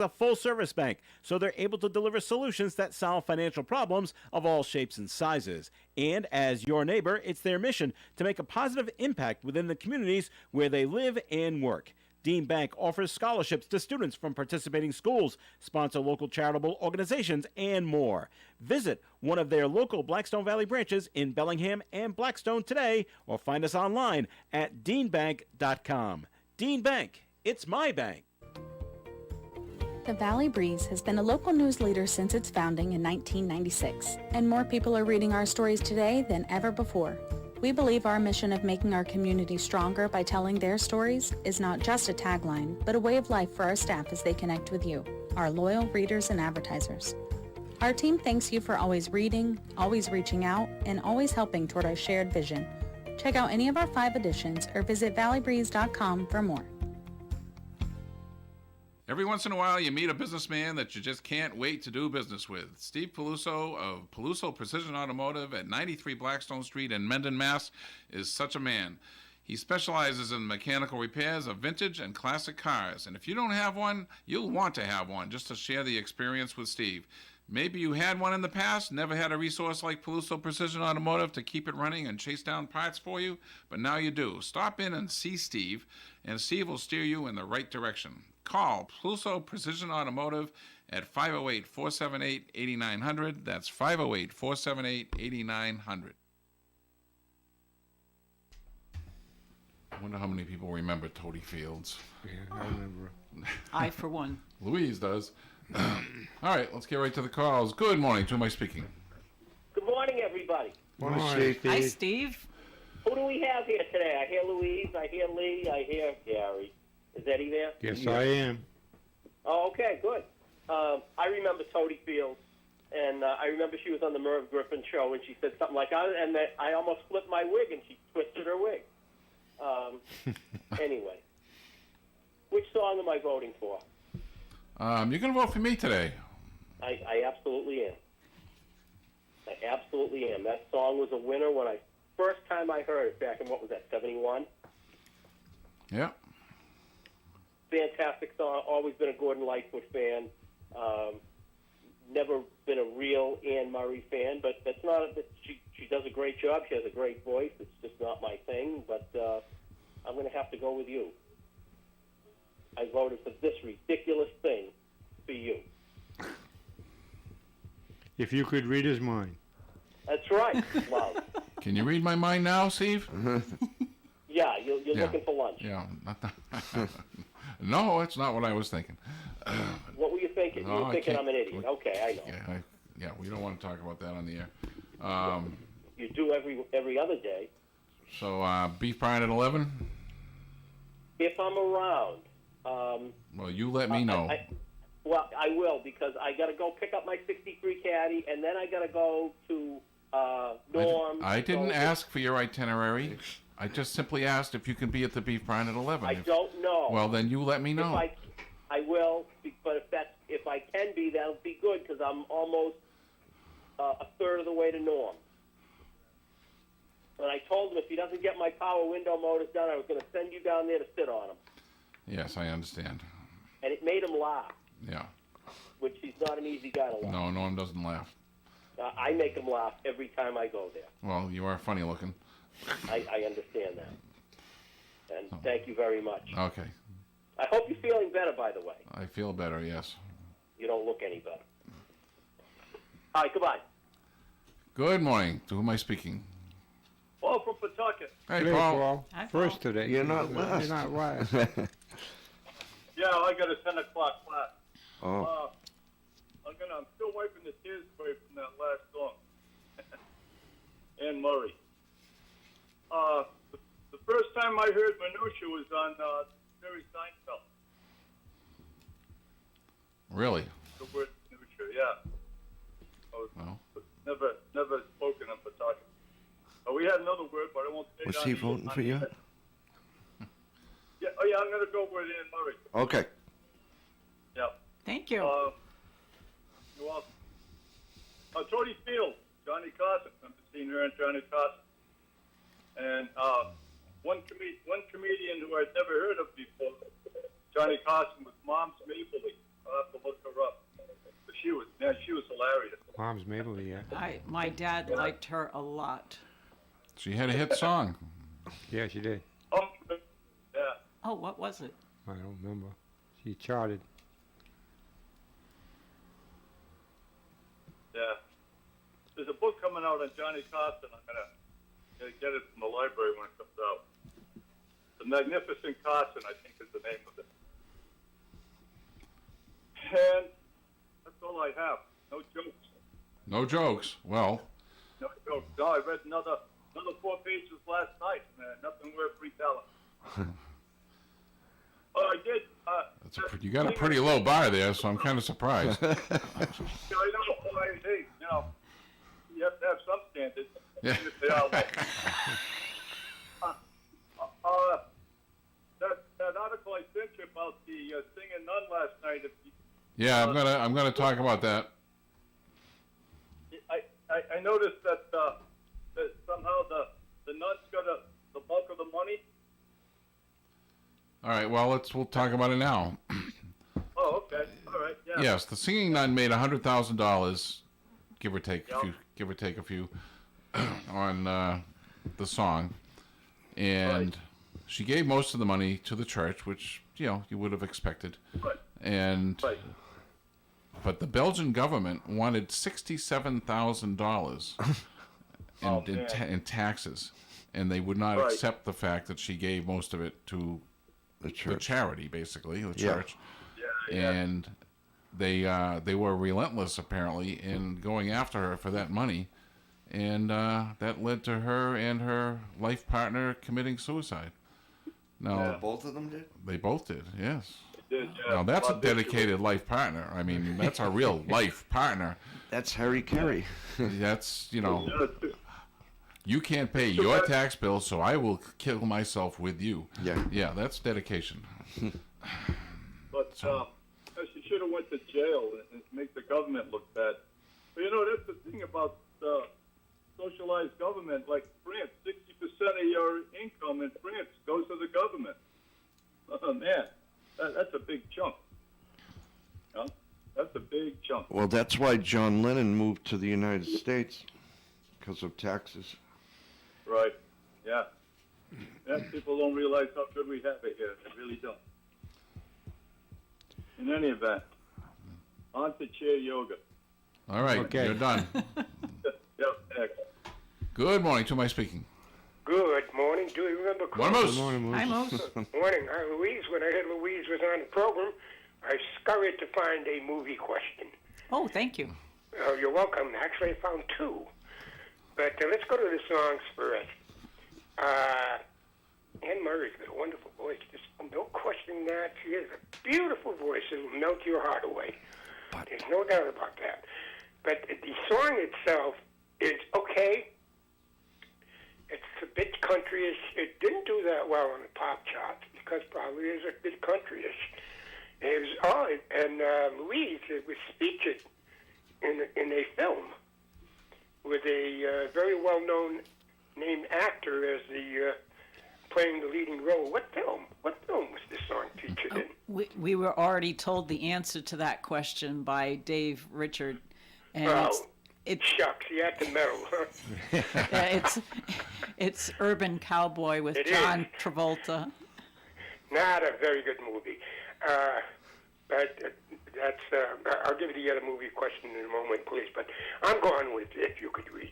a full-service bank, so they're able to deliver solutions that solve financial problems of all shapes and sizes. And as your neighbor, it's their mission to make a positive impact within the communities where they live and work. Dean Bank offers scholarships to students from participating schools, sponsor local charitable organizations, and more. Visit one of their local Blackstone Valley branches in Bellingham and Blackstone today, or find us online at deanbank.com. Dean Bank, it's my bank. The Valley Breeze has been a local news leader since its founding in 1996, and more people are reading our stories today than ever before. We believe our mission of making our community stronger by telling their stories is not just a tagline, but a way of life for our staff as they connect with you, our loyal readers and advertisers. Our team thanks you for always reading, always reaching out, and always helping toward our shared vision. Check out any of our 5 editions or visit valleybreeze.com for more. Every once in a while, you meet a businessman that you just can't wait to do business with. Steve Peluso of Peluso Precision Automotive at 93 Blackstone Street in Mendon, Mass. is such a man. He specializes in mechanical repairs of vintage and classic cars. And if you don't have one, you'll want to have one just to share the experience with Steve. Maybe you had one in the past, never had a resource like Peluso Precision Automotive to keep it running and chase down parts for you, but now you do. Stop in and see Steve, and Steve will steer you in the right direction. Call Peluso Precision Automotive at 508-478-8900. That's 508-478-8900. I wonder how many people remember Toady Fields. Yeah, I remember. I, for one. Louise does. All right, let's get right to the calls. Good morning. To whom am I speaking? Good morning, everybody. Morning, Hi, Steve. Who do we have here today? I hear Louise, I hear Lee, I hear Gary. Is Eddie there? Yes, I am. Oh, okay, good. I remember Toady Fields, and I remember she was on the Merv Griffin show, and she said something like, and that I almost flipped my wig, and she twisted her wig. Anyway, which song am I voting for? You're going to vote for me today. I absolutely am. I absolutely am. That song was a winner when first time I heard it back in, what was that, 71? Yeah. Fantastic song. Always been a Gordon Lightfoot fan. Never been a real Anne Murray fan, but that's not. She does a great job. She has a great voice. It's just not my thing, but I'm going to have to go with you. I voted for this ridiculous thing for you. If you could read his mind. That's right, love. Can you read my mind now, Steve? Yeah, you're looking for lunch. Yeah. No, that's not what I was thinking. What were you thinking? You were thinking I'm an idiot. Okay, I know. Yeah, we don't want to talk about that on the air. You do every other day. So, beef brine at 11? If I'm around. Well, you let me know. I will, because I got to go pick up my 63 Caddy, and then I got to go to Norm. I didn't ask for your itinerary. I just simply asked if you can be at the beef brine at 11. I don't know. Well, then you let me know. I will, but if I can be, that'll be good, because I'm almost a third of the way to Norm. And I told him if he doesn't get my power window motors done, I was going to send you down there to sit on them. Yes, I understand. And it made him laugh. Yeah. Which he's not an easy guy to laugh. No, Norm doesn't laugh. I make him laugh every time I go there. Well, you are funny looking. I understand that. And thank you very much. Okay. I hope you're feeling better, by the way. I feel better, yes. You don't look any better. All right, goodbye. Good morning. To whom am I speaking? Paul from Pawtucket. Hey, Hey, Paul. Hi, First Paul. today. You're not last. You're not last. Yeah, I got a 10 o'clock class. Oh. I'm still wiping the tears away from that last song. Anne Murray. The first time I heard Minutia was on Jerry Seinfeld. Really? The word Minutia, yeah. Well. Never spoken in Pawtucket. We had another word, but I won't say Was it he on the- voting on for the you? air. Yeah, I'm going to go with Anne Murray. Okay. Yeah. Thank you. You're welcome. Toady Field, Johnny Carson. I'm seeing her and Johnny Carson. And one comedian who I'd never heard of before, Johnny Carson, was Moms Maple Leaf. I'll have to look her up. But she was hilarious. Mom's Mabley, yeah. My dad liked her a lot. She had a hit song. Yeah, she did. Oh, yeah. Oh, what was it? I don't remember. She charted. Yeah. There's a book coming out on Johnny Carson. I'm gonna get it from the library when it comes out. The Magnificent Carson, I think, is the name of it. And that's all I have. No jokes. No jokes. Well, No jokes. No, I read another 4 pages last night. Nothing worth retelling. Oh, I did. you got a pretty low bar there, so I'm kind of surprised. I know. Hey, you know, you have to have some standards. Yeah. Even if they are low. That article I sent you about the singing nun last night. Yeah, I'm gonna talk about that. I noticed that somehow the nuns got the bulk of the money. All right. Well, we'll talk about it now. Oh, okay. All right. Yeah. Yes, the singing nun made $100,000, give or take a few, on the song, and Right. she gave most of the money to the church, which you would have expected, Right. and Right. but the Belgian government wanted $67,000 Oh, man. in taxes, and they would not Right. accept the fact that she gave most of it to The the church. charity, basically the Yeah. church. Yeah. And they were relentless apparently in going after her for that money, and that led to her and her life partner committing suicide. Now Both of them did? they both did, yes. Did, yeah. Now that's a Well, this- dedicated life partner. I mean, that's a real life partner. That's Harry Carey. That's Yeah, you can't pay your tax bill, so I will kill myself with you. Yeah. Yeah, that's dedication. But she should have went to jail and make the government look bad. But that's the thing about socialized government. Like France, 60% of your income in France goes to the government. Oh man, that's a big chunk. That's a big chunk. Well, that's why John Lennon moved to the United States, because of taxes. Right. Yeah. People don't realize how good we have it here. They really don't. In any event, on to chair yoga. All right, Okay. you're done. Yep, next. Good morning. To my speaking. Good morning. Do you remember One Chris? Moose. Good morning, Hi, Moses. Mose. Morning. Louise, when I heard Louise was on the program, I scurried to find a movie question. Oh, thank you. Oh, you're welcome. Actually, I found 2. But let's go to the songs first. Anne Murray's got a wonderful voice. There's no questioning that. She has a beautiful voice. It'll melt your heart away. There's no doubt about that. But the song itself is okay. It's a bit countryish. It didn't do that well on the pop charts because probably it's a bit countryish. It was odd, and Louise was featured in a film with a very well-known named actor as the playing the leading role. What film? What film was this song featured in? We were already told the answer to that question by Dave Richard, and Oh, it's shucks, he had to meddle, huh? it's Urban Cowboy with It John is. Travolta. Not a very good movie. But that's. I'll give you the other movie question in a moment, please. But I'm going with If You Could Read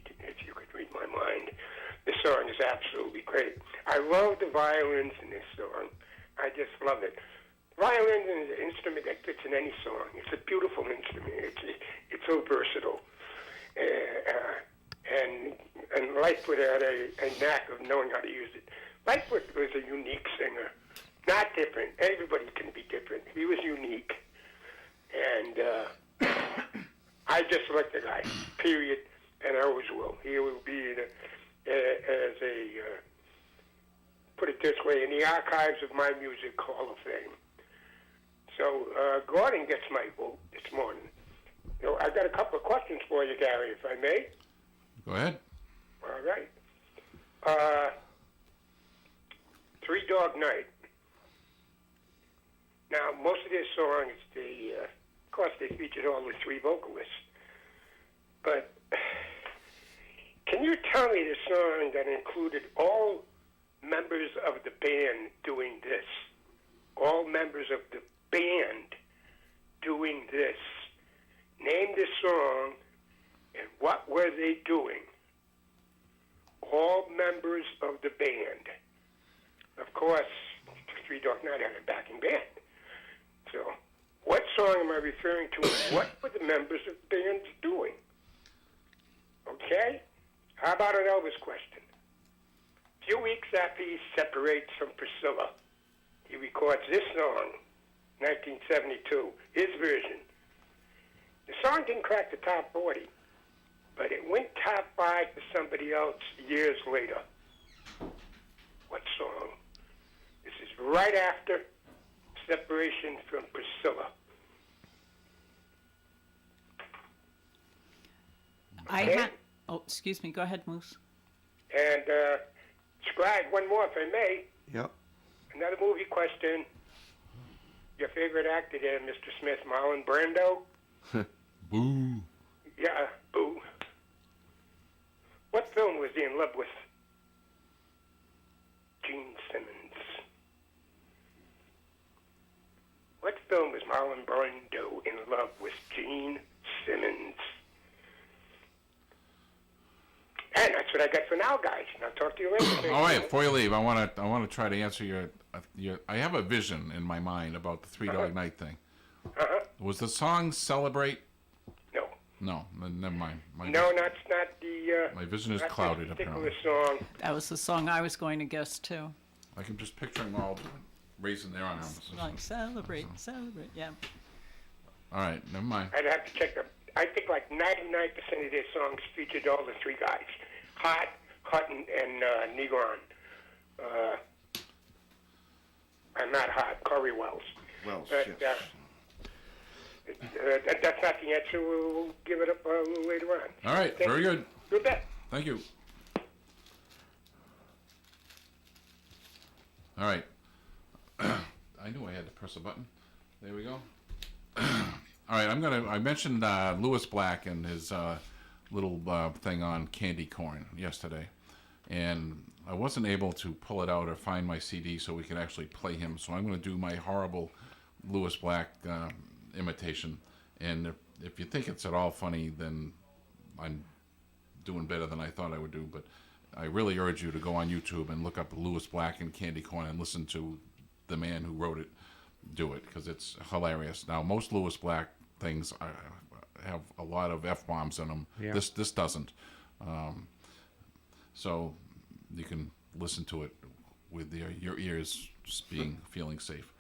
My Mind. This song is absolutely great. I love the violins in this song. I just love it. Violin is an instrument that fits in any song. It's a beautiful instrument. It's so versatile. And Lightfoot had a knack of knowing how to use it. Lightfoot was a unique singer. Not different. Everybody can be different. He was unique. And I just like the guy, period. And I always will. He will be put it this way, in the archives of my music Hall of Fame. So Gordon gets my vote this morning. I've got a couple of questions for you, Gary, if I may. Go ahead. All right. Three Dog Night. Now, most of this song is course, they featured all the three vocalists. But can you tell me the song that included all members of the band doing this? All members of the band doing this. Name the song, and what were they doing? All members of the band. Of course, Three Dog Night had a backing band. So, what song am I referring to, and what were the members of the band doing? Okay? How about an Elvis question? A few weeks after he separates from Priscilla, he records this song, 1972, his version. The song didn't crack the top 40, but it went top 5 for somebody else years later. What song? This is right after separation from Priscilla. Oh, excuse me. Go ahead, Moose. And Scribe, one more if I may. Yep. Another movie question. Your favorite actor there, Mr. Smith, Marlon Brando? Boo. Yeah, boo. What film was he in love with? Gene Simmons. What film was Marlon Brando in love with Gene Simmons? And that's what I got for now, guys. And I'll talk to you later. All right, before you leave, I want to try to answer your. I have a vision in my mind about the Three Dog Night thing. Was the song "Celebrate"? No. No, never mind. No, not the. My vision is not clouded. That particular Apparently, song. That was the song I was going to guess too. I can just picture them all raising their arms. Like celebrate, yeah. All right, never mind. I'd have to check them. I think like 99% of their songs featured all the three guys. Hutton, and Negron. I'm not Hot, Corey Wells. Wells, But, yes. that's not the answer. We'll give it up a little later on. All right, Thank very you. good. Good bet. Thank you. All right. I knew I had to press a button. There we go. All right, I mentioned Lewis Black and his little thing on candy corn yesterday, and I wasn't able to pull it out or find my CD so we could actually play him. So I'm going to do my horrible Lewis Black imitation. And if you think it's at all funny, then I'm doing better than I thought I would do. But I really urge you to go on YouTube and look up Lewis Black and candy corn and listen to the man who wrote it do it, because it's hilarious. Now, most Lewis Black things have a lot of F-bombs in them. Yeah. This doesn't. So you can listen to it with your ears just feeling safe.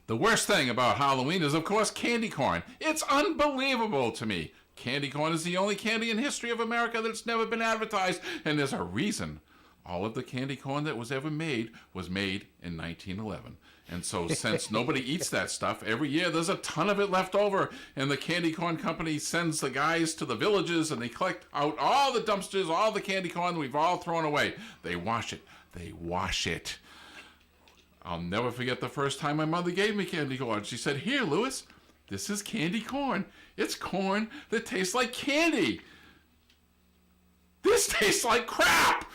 The worst thing about Halloween is, of course, candy corn. It's unbelievable to me. Candy corn is the only candy in history of America that's never been advertised, and there's a reason. All of the candy corn that was ever made was made in 1911. And so since nobody eats that stuff, every year there's a ton of it left over. And the candy corn company sends the guys to the villages and they collect out all the dumpsters, all the candy corn we've all thrown away. They wash it. They wash it. I'll never forget the first time my mother gave me candy corn. She said, "Here, Lewis, this is candy corn. It's corn that tastes like candy. This tastes like crap."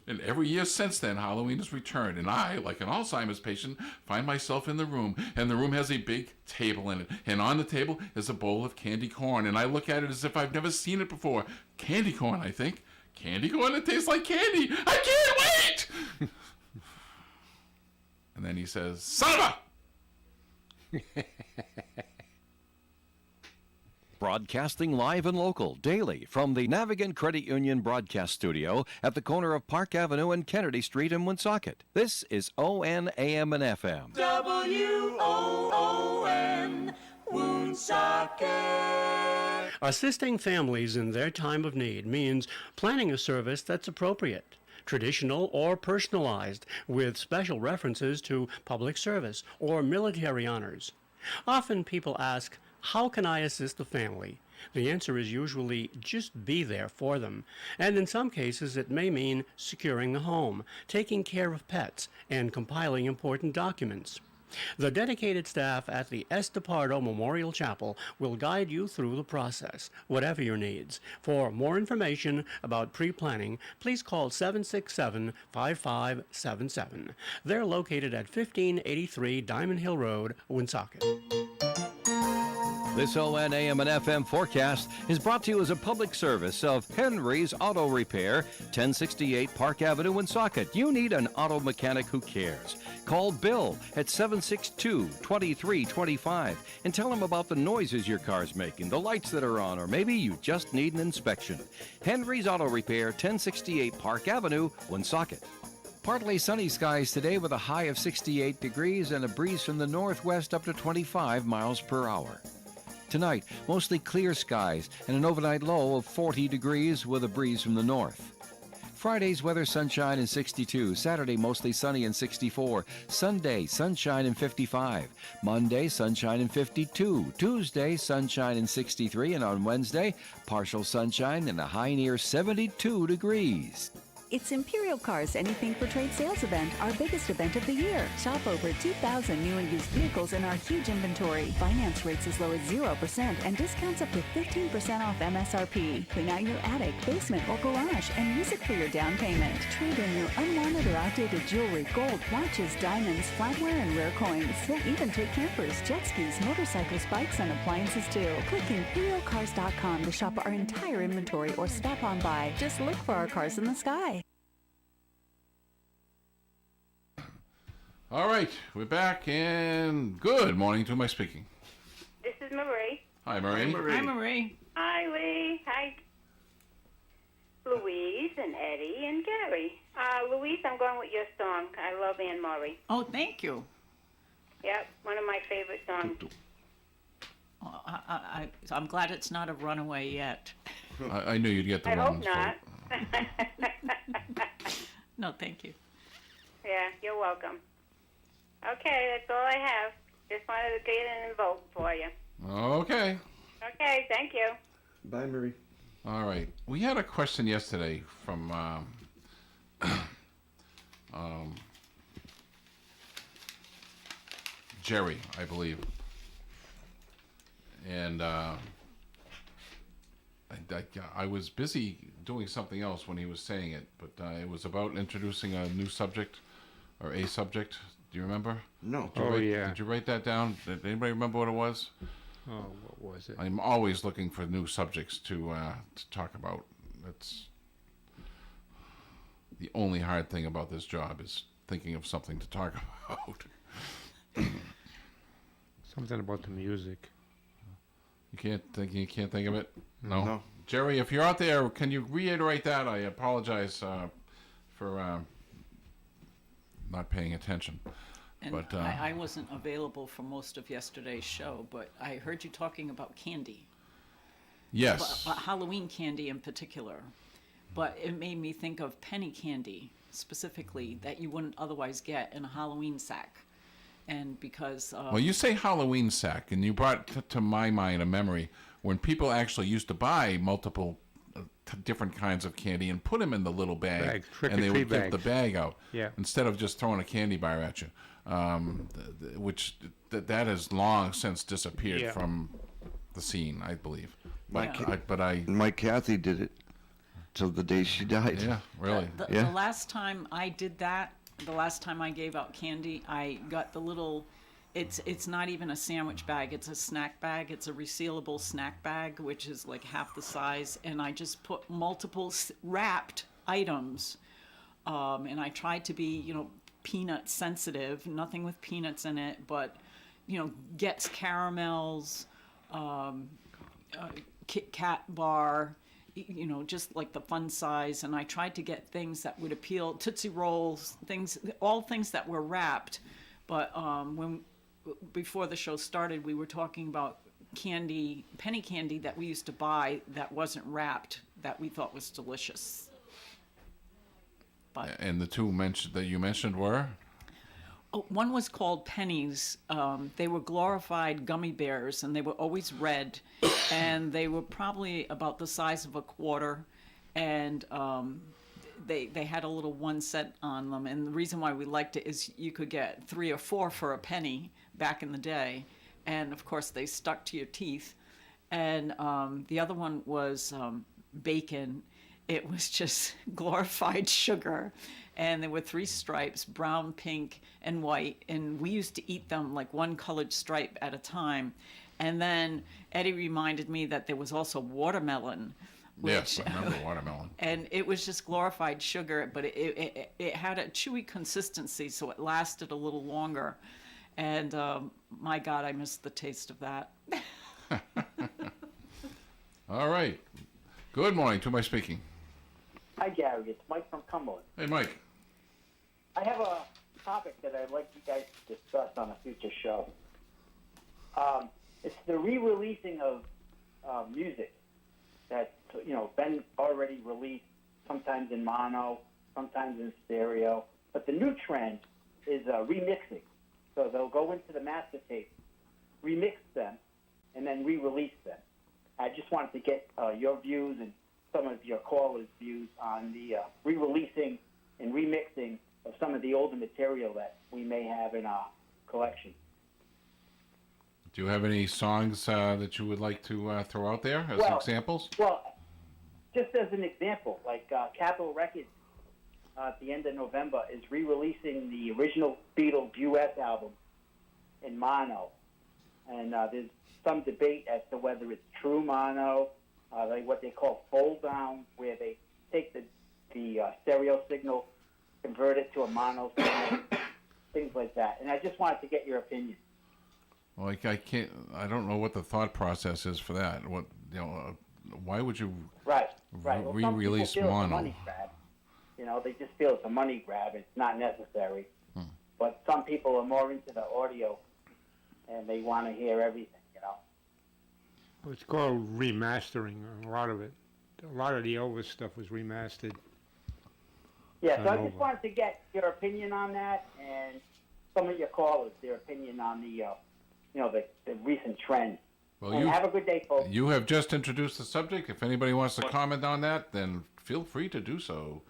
And every year since then, Halloween has returned. And I, like an Alzheimer's patient, find myself in the room. And the room has a big table in it. And on the table is a bowl of candy corn. And I look at it as if I've never seen it before. Candy corn, I think. Candy corn that tastes like candy. I can't wait! And then he says, "Son of a..." Broadcasting live and local daily from the Navigant Credit Union broadcast studio at the corner of Park Avenue and Kennedy Street in Woonsocket. This is ON AM and FM. WOON, Woonsocket. Assisting families in their time of need means planning a service that's appropriate, traditional or personalized, with special references to public service or military honors. Often people ask, "How can I assist the family?" The answer is usually just be there for them. And in some cases, it may mean securing the home, taking care of pets, and compiling important documents. The dedicated staff at the Estepardo Memorial Chapel will guide you through the process, whatever your needs. For more information about pre-planning, please call 767-5577. They're located at 1583 Diamond Hill Road, Woonsocket. This ON AM and FM forecast is brought to you as a public service of Henry's Auto Repair, 1068 Park Avenue, Woonsocket. You need an auto mechanic who cares. Call Bill at 762-2325 and tell him about the noises your car's making, the lights that are on, or maybe you just need an inspection. Henry's Auto Repair, 1068 Park Avenue, Woonsocket. Partly sunny skies today with a high of 68 degrees and a breeze from the northwest up to 25 miles per hour. Tonight, mostly clear skies and an overnight low of 40 degrees with a breeze from the north. Friday's weather, sunshine and 62. Saturday, mostly sunny and 64. Sunday, sunshine and 55. Monday, sunshine and 52. Tuesday, sunshine and 63. And on Wednesday, partial sunshine and a high near 72 degrees. It's Imperial Cars Anything for Trade sales event, our biggest event of the year. Shop over 2,000 new and used vehicles in our huge inventory. Finance rates as low as 0% and discounts up to 15% off MSRP. Clean out your attic, basement, or garage and use it for your down payment. Trade in your unwanted or outdated jewelry, gold, watches, diamonds, flatware, and rare coins. We'll even take campers, jet skis, motorcycles, bikes, and appliances too. Click ImperialCars.com to shop our entire inventory or stop on by. Just look for our cars in the sky. All right, we're back, and good morning. To whom am I speaking? This is Marie. Hi, Marie. Hi, Marie. Hi, Lee. Hi, Louise and Eddie and Gary. Louise, I'm going with your song. I love Anne Murray. Oh, thank you. Yep, one of my favorite songs. I'm glad it's not a runaway yet. I knew you'd get the I one. hope not. No, thank you. Yeah, you're welcome. Okay, that's all I have. Just wanted to get in and vote for you. Okay. Okay, thank you. Bye, Marie. All right. We had a question yesterday from Jerry, I believe. And I was busy doing something else when he was saying it, but it was about introducing a new subject or a subject. Do you remember? No. Did you write that down? Did anybody remember what it was? Oh, what was it? I'm always looking for new subjects to talk about. That's the only hard thing about this job is thinking of something to talk about. Something about the music. You can't think of it? No? No. Jerry, if you're out there, can you reiterate that? I apologize for not paying attention. And But I wasn't available for most of yesterday's show, but I heard you talking about candy. Yes. About Halloween candy in particular. But it made me think of penny candy, specifically, that you wouldn't otherwise get in a Halloween sack. And because... well, you say Halloween sack, and you brought to my mind a memory when people actually used to buy multiple different kinds of candy and put them in the little bag, and they would give the bag out instead of just throwing a candy bar at you, which that has long since disappeared from the scene, I believe. My Kathy did it till the day she died. Yeah, really. The last time I did that, the last time I gave out candy, I got the little... It's not even a sandwich bag. It's a snack bag. It's a resealable snack bag, which is like half the size. And I just put multiple wrapped items. And I tried to be, peanut sensitive. Nothing with peanuts in it, but, Getz caramels, Kit Kat bar, just like the fun size. And I tried to get things that would appeal, Tootsie Rolls, all things that were wrapped. But before the show started, we were talking about penny candy that we used to buy that wasn't wrapped, that we thought was delicious. But and the two that you mentioned were? One was called pennies. They were glorified gummy bears, and they were always red, and they were probably about the size of a quarter, and they had a little 1 cent on them, and the reason why we liked it is you could get 3 or 4 for a penny back in the day, and of course they stuck to your teeth. And the other one was bacon. It was just glorified sugar, and there were 3 stripes: brown, pink, and white. And we used to eat them like one colored stripe at a time. And then Eddie reminded me that there was also watermelon. Yes, I remember watermelon. And it was just glorified sugar, but it had a chewy consistency, so it lasted a little longer. And my God, I missed the taste of that. All right. Good morning. To my speaking. Hi, Gary. It's Mike from Cumberland. Hey, Mike. I have a topic that I'd like you guys to discuss on a future show. It's the re-releasing of music that's been already released, sometimes in mono, sometimes in stereo. But the new trend is remixing. So they'll go into the master tape, remix them, and then re-release them. I just wanted to get your views and some of your callers' views on the re-releasing and remixing of some of the older material that we may have in our collection. Do you have any songs that you would like to throw out there as examples? Well, just as an example, like Capitol Records at the end of November is re-releasing the original Beatles U.S. album in mono. And there's some debate as to whether it's true mono, what they call fold down, where they take the stereo signal, convert it to a mono signal, things like that. And I just wanted to get your opinion. Well, I don't know what the thought process is for that. Why would you right. Well, re-release some people feel mono? It's a money grab. They just feel it's a money grab. It's not necessary. But some people are more into the audio, and they want to hear everything. Well, it's called remastering. A lot of the Elvis stuff was remastered. Yeah, so I just wanted to get your opinion on that, and some of your callers, their opinion on the recent trend. Well, and have a good day, folks. You have just introduced the subject. If anybody wants to comment on that, then feel free to do so.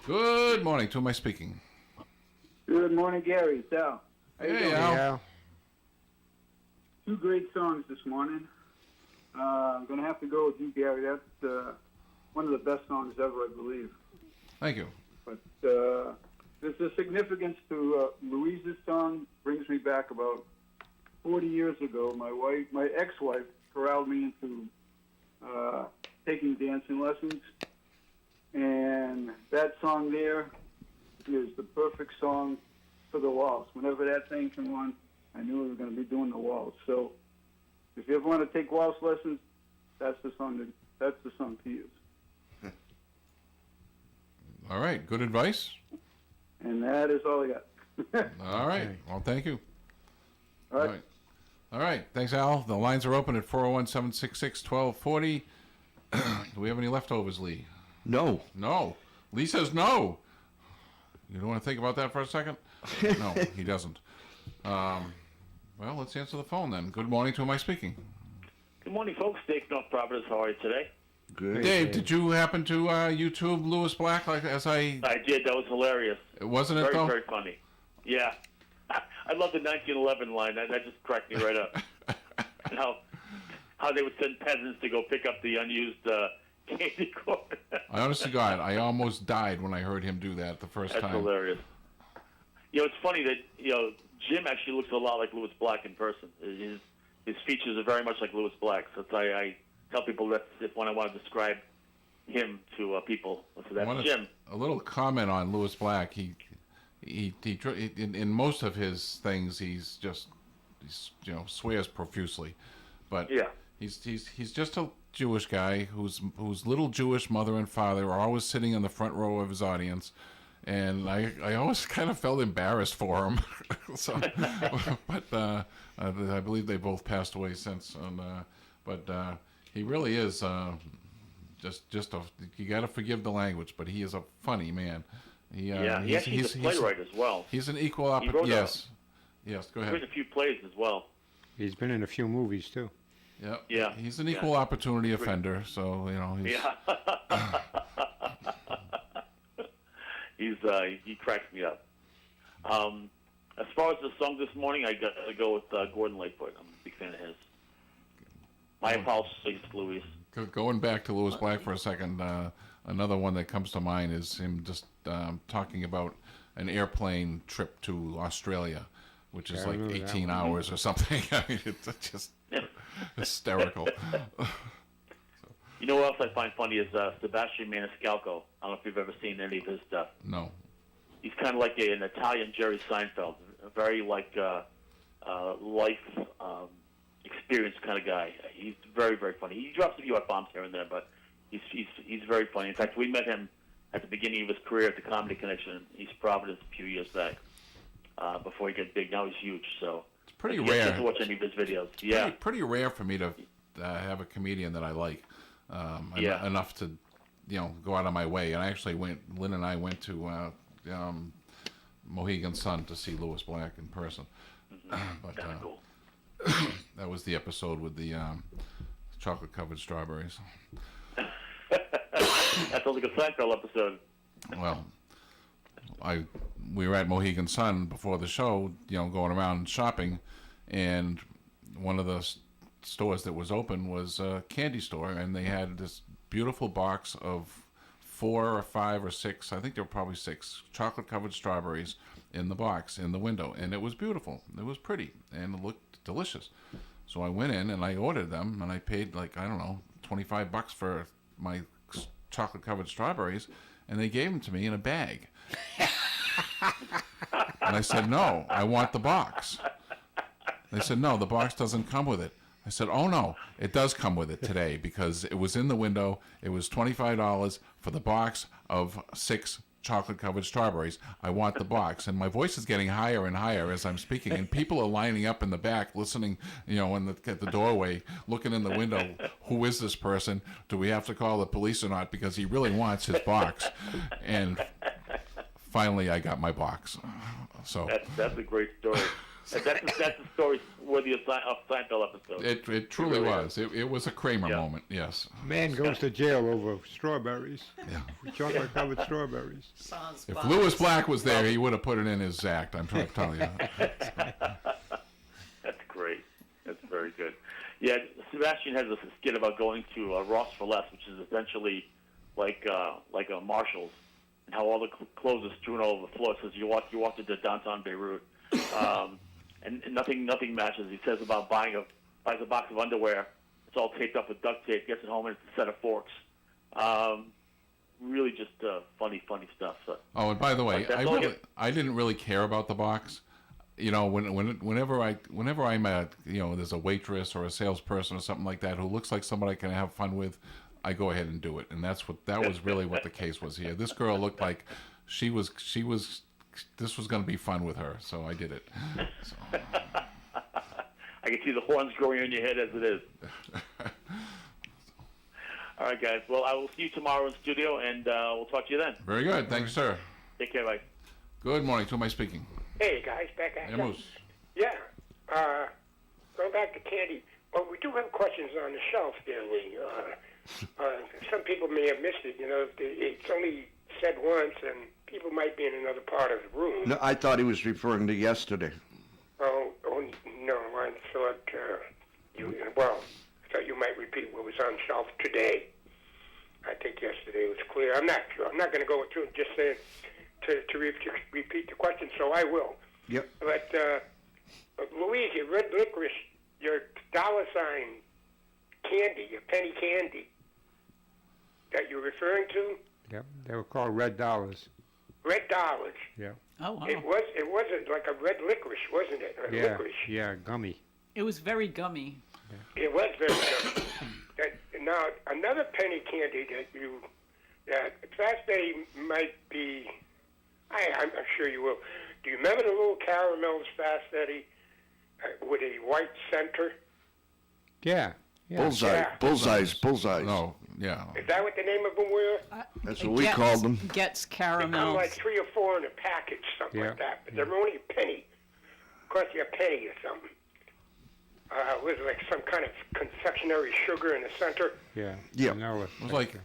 Good morning. To my speaking. Good morning, Gary. It's Al. Hey, Al. 2 great songs this morning. I'm going to have to go with you, Gary. That's one of the best songs ever, I believe. Thank you. But there's a significance to Louise's song. Brings me back about 40 years ago. My ex-wife corralled me into taking dancing lessons. And that song there is the perfect song for the waltz. Whenever that thing came on, I knew we were going to be doing the waltz. So if you ever want to take waltz lessons, that's the song to use. All right. Good advice. And that is all I got. All right. Well, thank you. All right. All right. Thanks, Al. The lines are open at 401-766-1240. Do we have any leftovers, Lee? No. No. Lee says no. You don't want to think about that for a second? No, he doesn't. Well, let's answer the phone then. Good morning. To whom am I speaking? Good morning, folks. Dave, North Providence. How are you today? Good. Dave, did you happen to YouTube Lewis Black as I did. That was hilarious. Wasn't it, very, though? Very funny. Yeah. I love the 1911 line. That just cracked me right up. And how they would send peasants to go pick up the unused candy corn. I honestly, God, I almost died when I heard him do that the first That's time. hilarious. It's funny that Jim actually looks a lot like Lewis Black in person. His features are very much like Lewis Black. So I tell people that's when I want to describe him to people. So that's Jim. A little comment on Lewis Black. He in most of his things he's swears profusely, but yeah, he's just a Jewish guy whose little Jewish mother and father are always sitting in the front row of his audience. And I always kind of felt embarrassed for him. So, but I believe they both passed away since. But he really is just you got to forgive the language, but he is a funny man. He's a playwright as well. He's an equal opportunity. Yes, go ahead. He's written a few plays as well. He's been in a few movies too. Yeah. He's an equal opportunity offender, so he's. Yeah. he cracks me up. As far as the song this morning, I got to go with Gordon Lightfoot. I'm a big fan of his. My apologies, Louise. Going back to Lewis Black for a second, another one that comes to mind is him just talking about an airplane trip to Australia, which is like 18 hours or something. I mean, it's just hysterical. You know what else I find funny is Sebastian Maniscalco. I don't know if you've ever seen any of his stuff. No. He's kind of like an Italian Jerry Seinfeld, a very like life experience kind of guy. He's very, very funny. He drops a few F-bombs here and there, but he's very funny. In fact, we met him at the beginning of his career at the Comedy Connection in East Providence a few years back before he got big. Now he's huge, so it's pretty you rare get to watch any of his videos. Yeah, pretty rare for me to have a comedian that I like enough to go out of my way. And I actually Lynn and I went to Mohegan Sun to see Lewis Black in person. But cool. That was the episode with the chocolate-covered strawberries. That sounds like a Seinfeld episode. Well, we were at Mohegan Sun before the show, going around shopping, and one of the stores that was open was a candy store, and they had this beautiful box of 4 or 5 or 6, I think there were probably 6 chocolate-covered strawberries in the box in the window, and it was beautiful. It was pretty, and it looked delicious. So I went in and I ordered them, and I paid $25 for my chocolate-covered strawberries, and they gave them to me in a bag. And I said, no, I want the box. They said, no, the box doesn't come with it. I said, oh, no, it does come with it today because it was in the window. It was $25 for the box of 6 chocolate-covered strawberries. I want the box. And my voice is getting higher and higher as I'm speaking, and people are lining up in the back listening, at the doorway, looking in the window. Who is this person? Do we have to call the police or not? Because he really wants his box. And finally, I got my box. So that's a great story. That's a story worthy of Seinfeld episode. It truly was. It was a Kramer moment, yes. Man goes to jail over strawberries. Yeah. Chocolate-covered strawberries. If Lewis Black was there, he would have put it in his act, I'm trying to tell you. That's great. That's very good. Yeah, Sebastian has a skit about going to Ross for Less, which is essentially like a Marshall's, and how all the clothes are strewn all over the floor. It says you walked into downtown Beirut. And nothing matches. He says about buys a box of underwear. It's all taped up with duct tape. Gets it home and it's a set of forks. Really just funny stuff. So, and by the way, I didn't really care about the box. Whenever I'm at there's a waitress or a salesperson or something like that who looks like somebody I can have fun with, I go ahead and do it. And that was really what the case was here. This girl looked like she was. This was going to be fun with her, so I did it. So. I can see the horns growing on your head as it is. All right, guys. Well, I will see you tomorrow in studio, and we'll talk to you then. Very good. Thank you, sir. Take care, bye. Good morning. To whom am I speaking? Hey, guys. Back at you. Moose. Yeah. Going back to candy. Well, we do have questions on the shelf there, Lee. Some people may have missed it. It's only said once, and people might be in another part of the room. No, I thought he was referring to yesterday. Oh no, I thought I thought you might repeat what was on shelf today. I think yesterday was clear. I'm not sure. I'm not going to go through just saying to repeat the question, so I will. Yep. But Louise, your red licorice, your dollar sign candy, your penny candy that you're referring to. Yep, they were called red dollars. Red dollars. Yeah. Oh, wow. It wasn't like a red licorice, wasn't it? Licorice. Yeah, gummy. It was very gummy. It was very gummy. Now, another penny candy that Fast Eddie might be, I'm sure you will. Do you remember the little caramels, Fast Eddie, with a white center? Yeah. Bullseyes. No, yeah. Is that what the name of them were? That's what we called them. Gets They come caramels. like 3 or 4 in a package, something like that. But they're only a penny. Cost you a penny or something. with like some kind of confectionery sugar in the center. Yeah. Yeah. No, It was like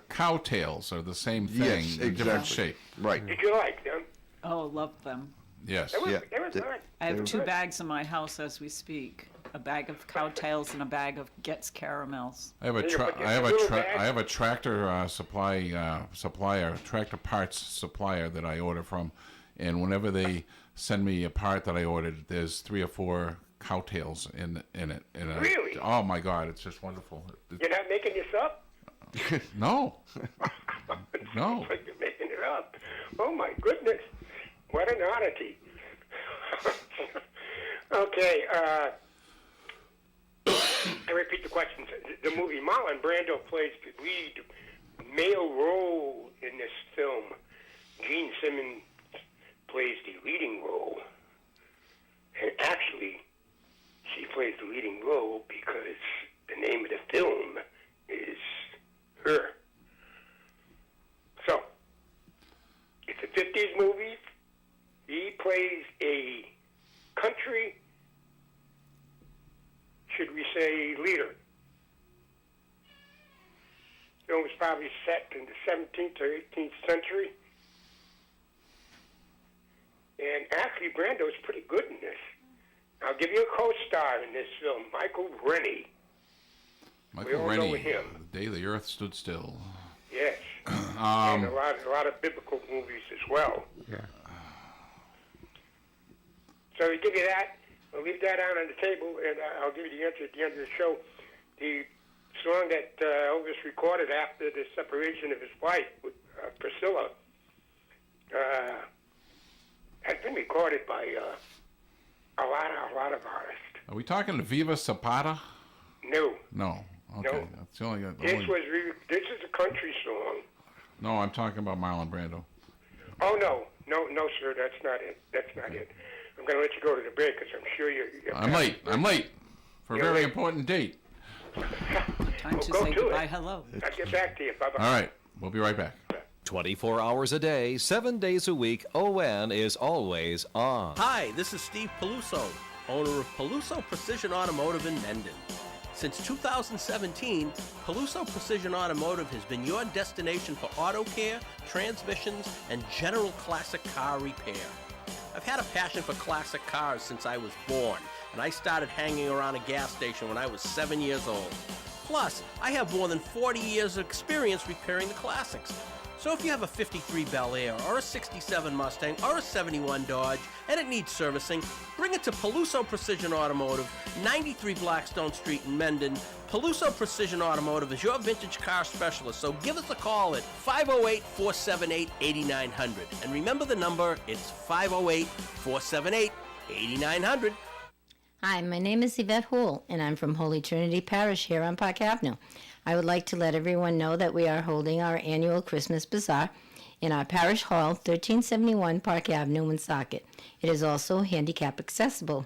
cow tails are the same thing Yes, in different exactly. shape. Right. Did you like them? Oh, love them. Yes. They were, Yeah. they were good. I have They- 2 bags in my house as we speak. A bag of cowtails and a bag of Getz caramels. I have a Yeah, but I have a little bag- I have a tractor supplier, tractor parts supplier that I order from, and whenever they send me a part that I ordered, there's 3 or 4 cowtails in it. Really? Oh my God, it's just wonderful. You're not making this up? No. No. It's like you're making it up. Oh my goodness. What an oddity. Okay, I repeat the questions. The movie, Marlon Brando plays the lead male role in this film. Gene Simmons plays the leading role. And actually, she plays the leading role because the name of the film is her. So, it's a 50s movie. He plays a country, should we say, leader. The film was probably set in the 17th or 18th century. And actually, Brando's pretty good in this. I'll give you a co-star in this film, Michael Rennie. Michael all know Rennie, him. The Day the Earth Stood Still. Yes. And a lot of biblical movies as well. Yeah. So we give you that. I'll leave that out on the table, and I'll give you the answer at the end of the show. The song that Elvis recorded after the separation of his wife with Priscilla has been recorded by a lot of artists. Are we talking Viva Zapata? No. No. Okay. No. That's the only. This is a country song. No, I'm talking about Marlon Brando. Oh no, sir, that's not it. That's not it. I'm going to let you go to the break because I'm sure you're I'm late for a You're very late. important date. Time to go say to goodbye, it. hello. I'll get back to you. Bye-bye. All right, we'll be right back. 24 hours a day, 7 days a week, ON is always on. Hi, this is Steve Peluso, owner of Peluso Precision Automotive in Mendon. Since 2017, Peluso Precision Automotive has been your destination for auto care, transmissions, and general classic car repair. I've had a passion for classic cars since I was born, and I started hanging around a gas station when I was 7 years old. Plus, I have more than 40 years of experience repairing the classics. So if you have a 53 Bel Air, or a 67 Mustang, or a 71 Dodge, and it needs servicing, bring it to Peluso Precision Automotive, 93 Blackstone Street in Mendon. Peluso Precision Automotive is your vintage car specialist, so give us a call at 508-478-8900. And remember the number, it's 508-478-8900. Hi, my name is Yvette Houle, and I'm from Holy Trinity Parish here on Park Avenue. I would like to let everyone know that we are holding our annual Christmas Bazaar in our Parish Hall, 1371 Park Avenue, Woonsocket. It is also handicap accessible.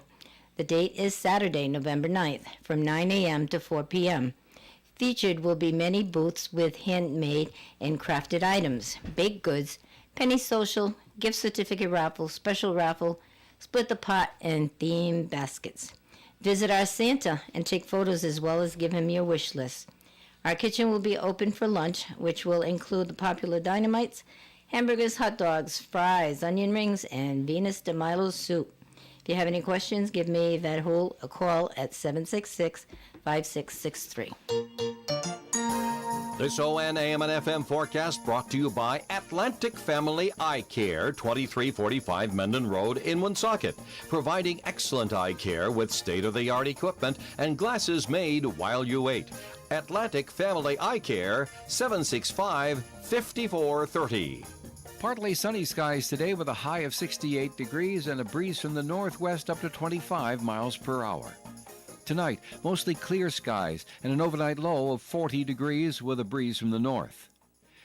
The date is Saturday, November 9th, from 9 a.m. to 4 p.m. Featured will be many booths with handmade and crafted items, baked goods, penny social, gift certificate raffle, special raffle, split the pot, and theme baskets. Visit our Santa and take photos as well as give him your wish list. Our kitchen will be open for lunch, which will include the popular Dynamites, hamburgers, hot dogs, fries, onion rings, and Venus de Milo soup. If you have any questions, give me Yvette Houle a call at 766-5663. This ON AM and FM forecast brought to you by Atlantic Family Eye Care, 2345 Mendon Road in Woonsocket, providing excellent eye care with state-of-the-art equipment and glasses made while you wait. Atlantic Family Eye Care, 765-5430. Partly sunny skies today with a high of 68 degrees and a breeze from the northwest up to 25 miles per hour. Tonight, mostly clear skies and an overnight low of 40 degrees with a breeze from the north.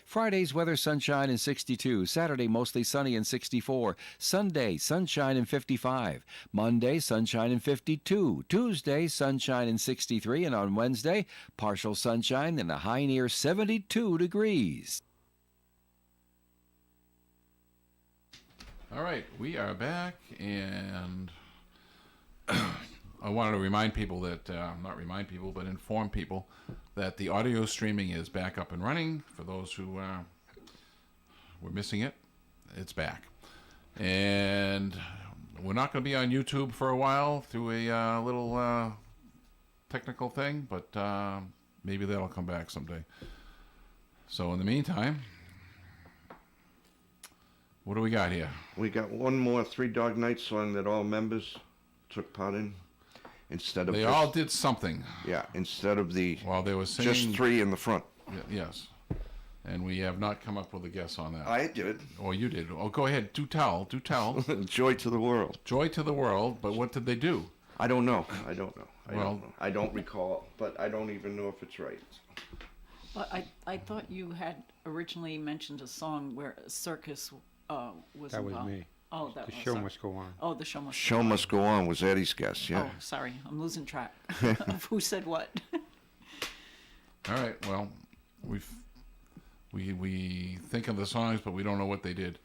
Friday's weather, sunshine and 62. Saturday, mostly sunny and 64. Sunday, sunshine and 55. Monday, sunshine and 52. Tuesday, sunshine and 63. And on Wednesday, partial sunshine and a high near 72 degrees. All right, we are back, and I wanted to remind people that, not remind people, but inform people that the audio streaming is back up and running. For those who were missing it, it's back. And we're not going to be on YouTube for a while through a little technical thing, but maybe that'll come back someday. So in the meantime, what do we got here? We got one more Three Dog Night song that all members took part in. Instead of They all did something. Yeah, instead of the While they were singing, just three in the front. Yes. And we have not come up with a guess on that. I did. Oh, you did. Oh, go ahead. Do tell. Joy to the world. Joy to the world. But what did they do? I don't know. I don't know. I don't recall, but I don't even know if it's right. But I thought you had originally mentioned a song where a circus was That was involved. me. Oh, that The was show must go on. Oh, the show must. Show Must Go On was Eddie's guess, yeah. Oh, sorry, I'm losing track of who said what. All right. Well, we think of the songs, but we don't know what they did.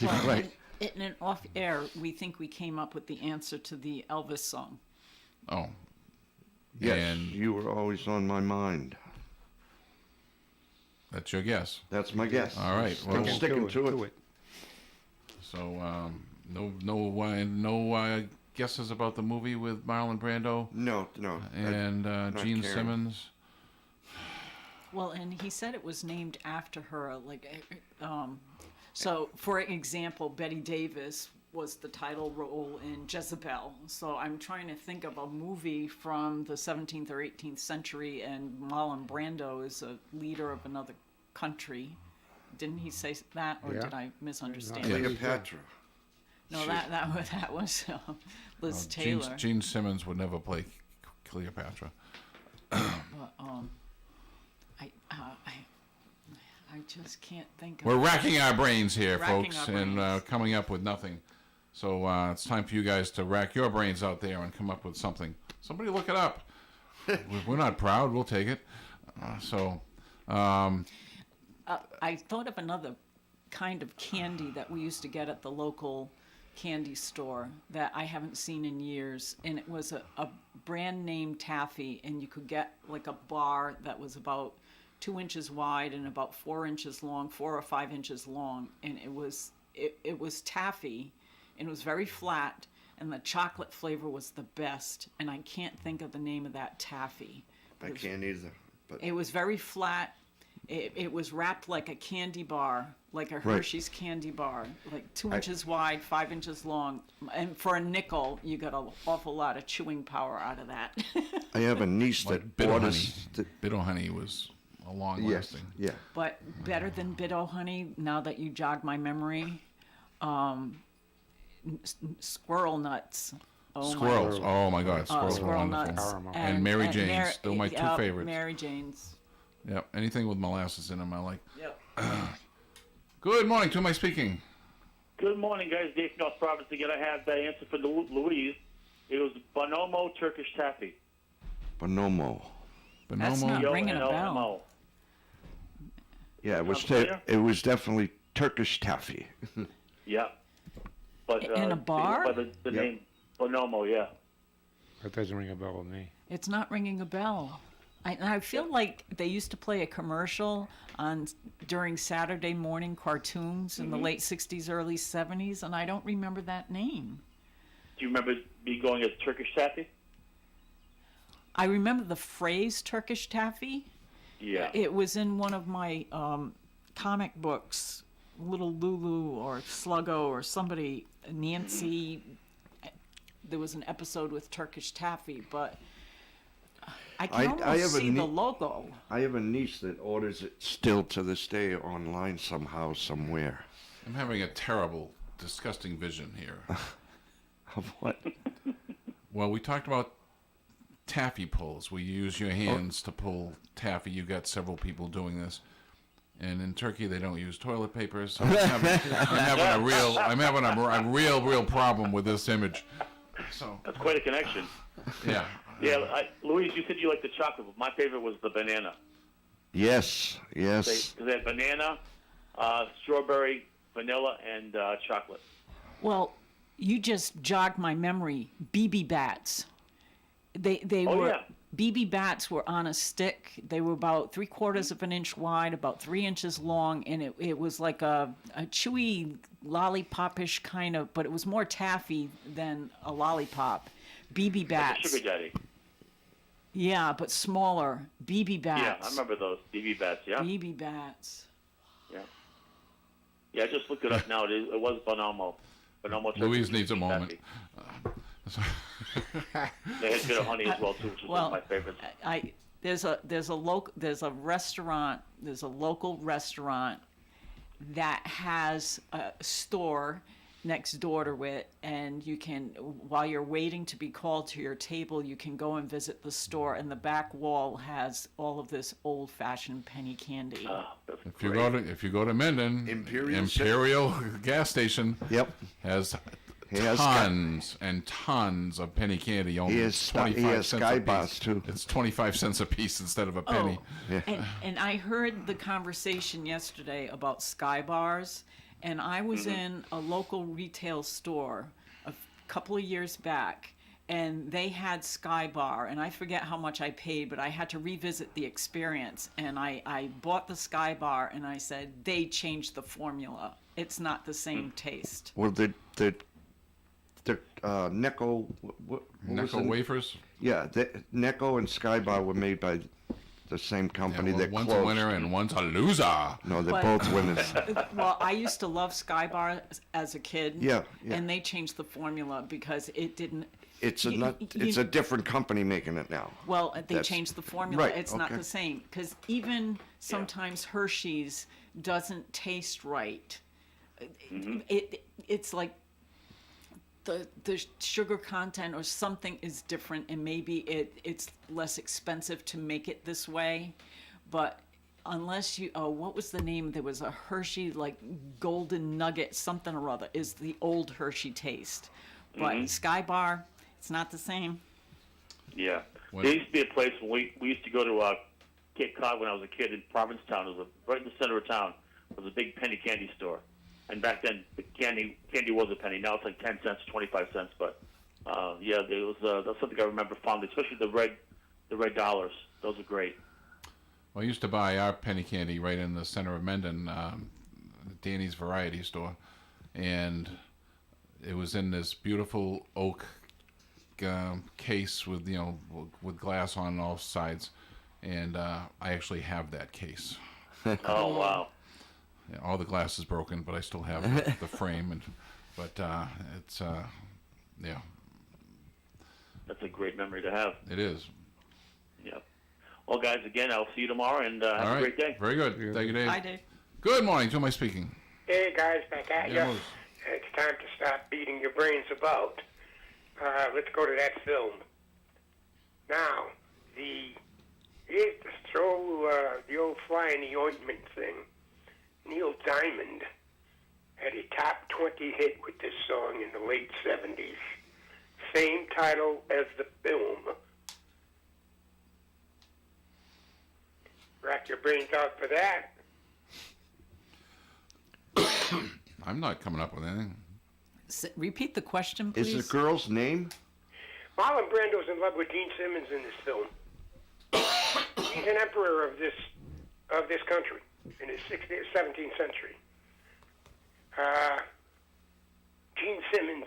Well, Right. in an off air, we think we came up with the answer to the Elvis song. Oh. Yes, And you were always on my mind. that's your guess. That's my guess. All right. I'm sticking to it. So, no guesses about the movie with Marlon Brando? No. And not Gene caring. Simmons? Well, and he said it was named after her. So, for example, Betty Davis was the title role in Jezebel. So I'm trying to think of a movie from the 17th or 18th century, and Marlon Brando is a leader of another country. Didn't he say that, or Yeah. did I misunderstand? Cleopatra. No, that was Liz Taylor. Gene Simmons would never play Cleopatra. But, I just can't think of We're racking our brains here, Racking folks, our and brains. coming up with nothing. So it's time for you guys to rack your brains out there and come up with something. Somebody look it up. We're not proud. We'll take it. I thought of another kind of candy that we used to get at the local candy store that I haven't seen in years, and it was a brand name taffy, and you could get like a bar that was about 2 inches wide and about 4 inches long, 4 or 5 inches long, and it was taffy, and it was very flat, and the chocolate flavor was the best, and I can't think of the name of that taffy. I can't either. But It was very flat. It was wrapped like a candy bar, like a Right. Hershey's candy bar, like 2 inches wide, 5 inches long. And for a nickel, you got an awful lot of chewing power out of that. I have a niece that Like Bit orders. Honey. Bit Honey was a long lasting. Yeah. But better than Bit-O Honey, now that you jog my memory, Squirrel Nuts. Oh Squirrels. Oh my God, squirrels are Squirrel wonderful. Nuts. And Mary Jane's. They're my two yeah, favorites. Mary Jane's. Yep. Anything with molasses in them, I like. Yep. Good morning. To whom am I speaking? Good morning, guys. Dave from North Providence again. I have the answer for Louise. It was Bonomo Turkish Taffy. Bonomo. That's not ringing a bell. B-O-N-O-M-O. Yeah, it was. Not familiar? It was definitely Turkish taffy. Yeah. But, In a bar? By the Yep. name Bonomo, yeah. That doesn't ring a bell with me. It's not ringing a bell. I feel like they used to play a commercial during Saturday morning cartoons in the late 60s, early 70s, and I don't remember that name. Do you remember me going as Turkish Taffy? I remember the phrase Turkish taffy. Yeah. It was in one of my comic books, Little Lulu or Sluggo or somebody, Nancy. There was an episode with Turkish taffy, but I can almost see the logo. I have a niece that orders it still to this day online somehow, somewhere. I'm having a terrible, disgusting vision here. Of what? Well, we talked about taffy pulls. We use your hands to pull taffy. You got several people doing this. And in Turkey, they don't use toilet paper, so I'm having a real problem with this image. So That's quite a connection. yeah. Yeah, Louise, you said you liked the chocolate, but my favorite was the banana. Yes. They had banana, strawberry, vanilla, and chocolate. Well, you just jogged my memory. BB Bats. They Oh, were yeah. BB bats were on a stick. They were about 3/4 of an inch wide, about 3 inches long, and it was like a chewy lollipop-ish kind of, but it was more taffy than a lollipop. BB Like a bats. sugar daddy. Yeah, but smaller. BB bats. Yeah, I remember those BB bats. Yeah. BB bats. Yeah. Yeah, I just looked it up now. It was Bonomo. Bonomo. Louise needs a moment. They had good honey as well too, which is one of my favorites. There's a restaurant. There's a local restaurant that has a store next door to it, and you can, while you're waiting to be called to your table, you can go and visit the store, and the back wall has all of this old-fashioned penny candy. If you go to Mendon, Imperial gas station, has tons and tons of penny candy. Only He has 25 cents Sky a Bars, piece. too. It's 25 cents a piece instead of a penny. And I heard the conversation yesterday about Sky Bars, and I was in a local retail store a couple of years back, and they had Sky Bar, and I forget how much I paid, but I had to revisit the experience, and I bought the Sky Bar, and I said, they changed the formula. It's not the same taste. Well, the Necco... What was Necco the- wafers? Yeah, the Necco and Sky Bar were made by the same company. well, They're one's close. a winner and one's a loser. No, they're But- both winners. Well, I used to love Sky Bar as a kid. Yeah, yeah. And they changed the formula because it didn't. It's a you- not, you- it's a different company making it now. Well, they That's- changed the formula. Right, It's not okay. the same because even sometimes Hershey's doesn't taste right. It's like the sugar content or something is different, and maybe it's less expensive to make it this way, but unless you what was the name? There was a Hershey like golden nugget something or other is the old Hershey taste, but Sky Bar, it's not the same. Yeah. There used to be a place when we used to go to Cape Cod when I was a kid in Provincetown. It was right in the center of town. It was a big penny candy store. And back then, the candy was a penny. Now it's like 10 cents, 25 cents. But yeah, there was that's something I remember fondly, especially the red dollars. Those are great. Well, I used to buy our penny candy right in the center of Mendon, Danny's Variety Store, and it was in this beautiful oak case with with glass on all sides, and I actually have that case. Oh wow! Yeah, all the glass is broken, but I still have the frame, but it's yeah. That's a great memory to have. It is. Yeah. Well, guys, again, I'll see you tomorrow, and have All a right. great day. Very good. Thank you, Dave. Hi, Dave. Good morning. To who am I speaking? Hey guys, back at Yeah, you. Moose. It's time to stop beating your brains about. Let's go to that film. Now, here's to throw the old fly in the ointment thing. Neil Diamond had a top 20 hit with this song in the late 70s. Same title as the film. Rack your brains out for that. I'm not coming up with anything. Repeat the question, please. Is the girl's name? Marlon Brando's in love with Gene Simmons in this film. He's an emperor of this country in the 17th century. Gene Simmons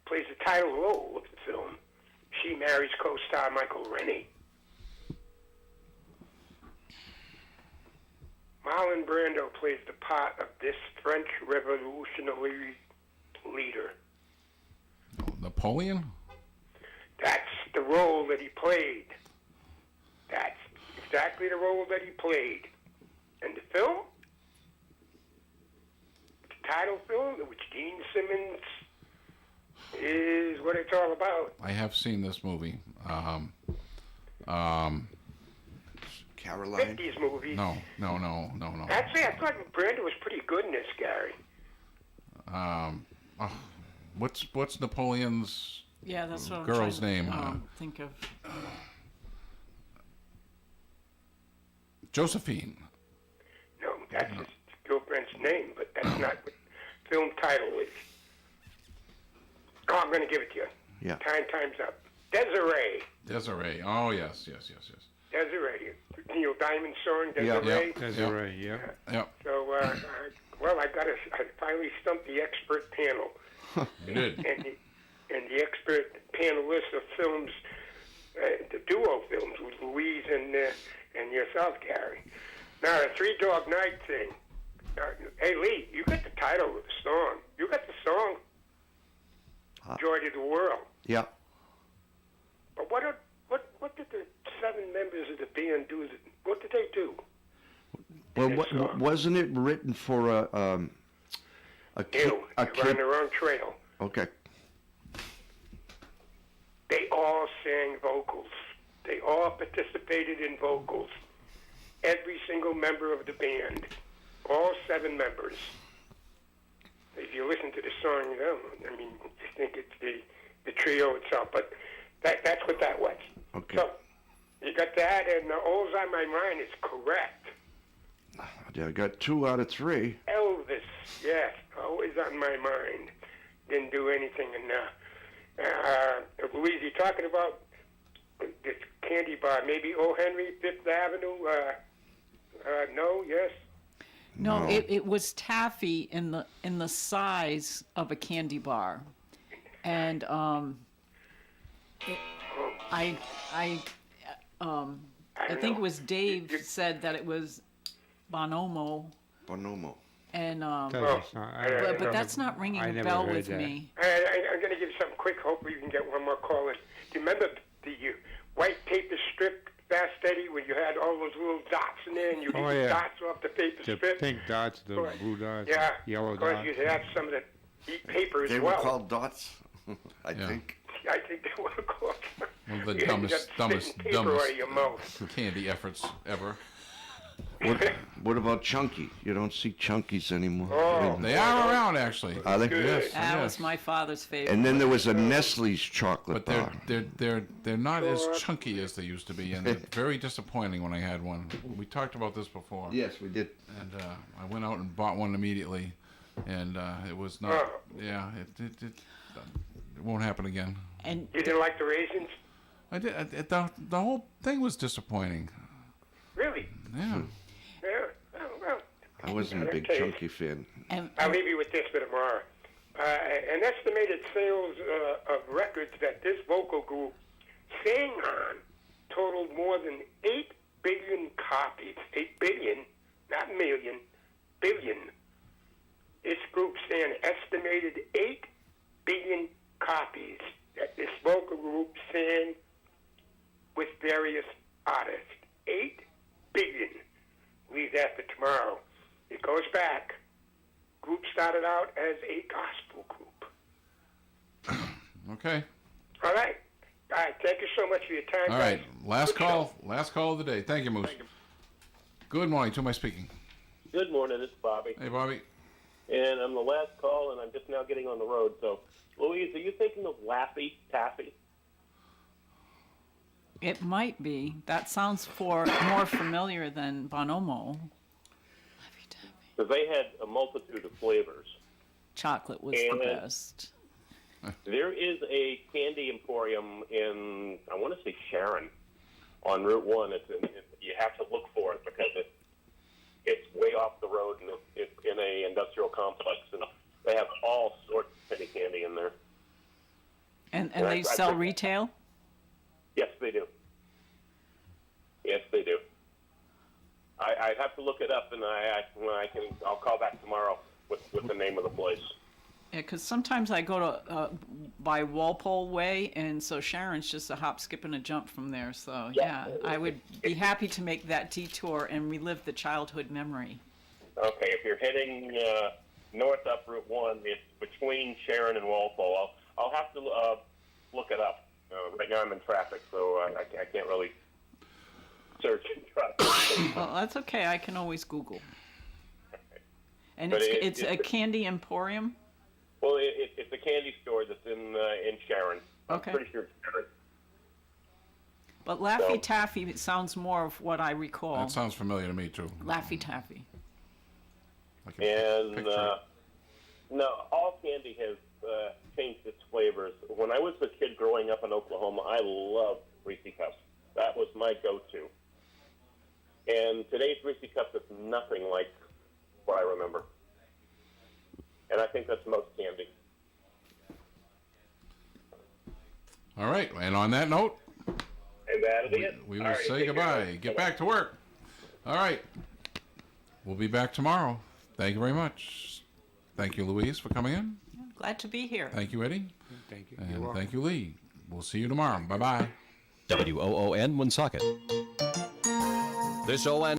plays the title role of the film. She marries co-star Michael Rennie. Marlon Brando plays the part of this French revolutionary leader. Napoleon? That's the role that he played. That's exactly the role that he played. And the film, the title film, which Gene Simmons is what it's all about. I have seen this movie. Caroline? 50s movie. No. Actually, I thought Brando was pretty good in this, Gary. What's Napoleon's Yeah, that's what I'm girl's trying to name? think of. Josephine. No, that's his girlfriend's name, but that's not what film title is. Oh, I'm going to give it to you. Yeah. Time's up. Desiree. Desiree. Oh, yes. Desiree. Neil Diamond song, Yeah. Desiree. Desiree, yeah. Yep. So, well, I finally stumped the expert panel. You did. And the expert panelists of films, the duo films with Louise and yourself, Gary. Now, the Three Dog Night thing. Hey, Lee, you got the title of the song. You got the song, Joy to the World. Yeah. But what did the 7 members of the band do? What did they do? Well, wasn't it written for a kid? They were on their own trail. Okay. They all sang vocals. They all participated in vocals. Every single member of the band, all 7 members. If you listen to the song, you know, I mean, you think it's the trio itself, but that's what that was. Okay. So you got that, and All's on My Mind is correct. I got 2 out of 3. Elvis, yes, always on my mind. Didn't do anything enough. Louise, you talking about this candy bar? Maybe O. Henry, Fifth Avenue? No, yes. No, it was taffy in the size of a candy bar, and I think it was Dave said that it was Bonomo. Bonomo. And but that's not ringing a bell with me. I'm going to give you something quick. Hopefully you can get one more call in. Do you remember the white paper strip, Fast Eddie, when you had all those little dots in there and you get the dots off the paper The strip? pink dots, the blue dots, Yeah, yellow of course dots. you'd have some of the heat paper as They well. were called dots, I think. I think they were called. One of the You got dumbest spitting paper out of your mouth. candy efforts ever. What about Chunky? You don't see Chunkies anymore. They are around, actually. Are they? Yes. That was my father's favorite. And then there was a Nestle's chocolate But bar. they're not as chunky as they used to be, and they're very disappointing when I had one. We talked about this before. Yes, we did. And I went out and bought one immediately, and it was not. Yeah, it won't happen again. And you didn't like the raisins? I did. The whole thing was disappointing. Really? Yeah. Yeah. Oh, well. I wasn't a big Okay. Chunky fan. I'll leave you with this for tomorrow. An estimated sales of records that this vocal group sang on totaled more than 8 billion copies. 8 billion, not million, billion. This group sang estimated 8 billion copies that this vocal group sang with various artists. 8 billion. Leave that for tomorrow. It goes back. Group started out as a gospel group. Okay. All right. All right. Thank you so much for your time. All right. guys. Last Good call. show. Last call of the day. Thank you, Moose. Good morning. To my speaking. Good morning, it's Bobby. Hey, Bobby. And I'm the last call, and I'm just now getting on the road. So, Louise, are you thinking of Laffy Taffy? It might be. That sounds more familiar than Bonomo. Because they had a multitude of flavors. Chocolate was And the best. There is a candy emporium in, I want to say Sharon, on Route 1. You have to look for it because it's way off the road, and it's in a industrial complex, and they have all sorts of penny candy in there. And And they I sell think- retail? Yes, they do. Yes, they do. I'd have to look it up, and I'll call back tomorrow with the name of the place. Yeah, because sometimes I go to by Walpole Way, and so Sharon's just a hop, skip, and a jump from there. So yeah, I would be happy to make that detour and relive the childhood memory. Okay, if you're heading north up Route 1, it's between Sharon and Walpole. I'll have to look it up. Right now I'm in traffic, so I can't really search in traffic. Well, that's okay. I can always Google. And But it's a candy emporium. Well, it's a candy store that's in Sharon. Okay. I'm pretty sure it's Sharon. But Laffy Taffy sounds more of what I recall. That sounds familiar to me too. Laffy Taffy. And no, all candy has changed its flavors. When I was a kid growing up in Oklahoma, I loved Reese's Cups. That was my go-to. And today's Reese's Cups is nothing like what I remember. And I think that's most candy. All right, and on that note, And that'll be it. we will All right, say take care. goodbye. Get back to work. All right. We'll be back tomorrow. Thank you very much. Thank you, Louise, for coming in. Glad to be here. Thank you, Eddie. Thank you. And thank you, Lee. We'll see you tomorrow. Bye-bye. WOON Woonsocket. This ON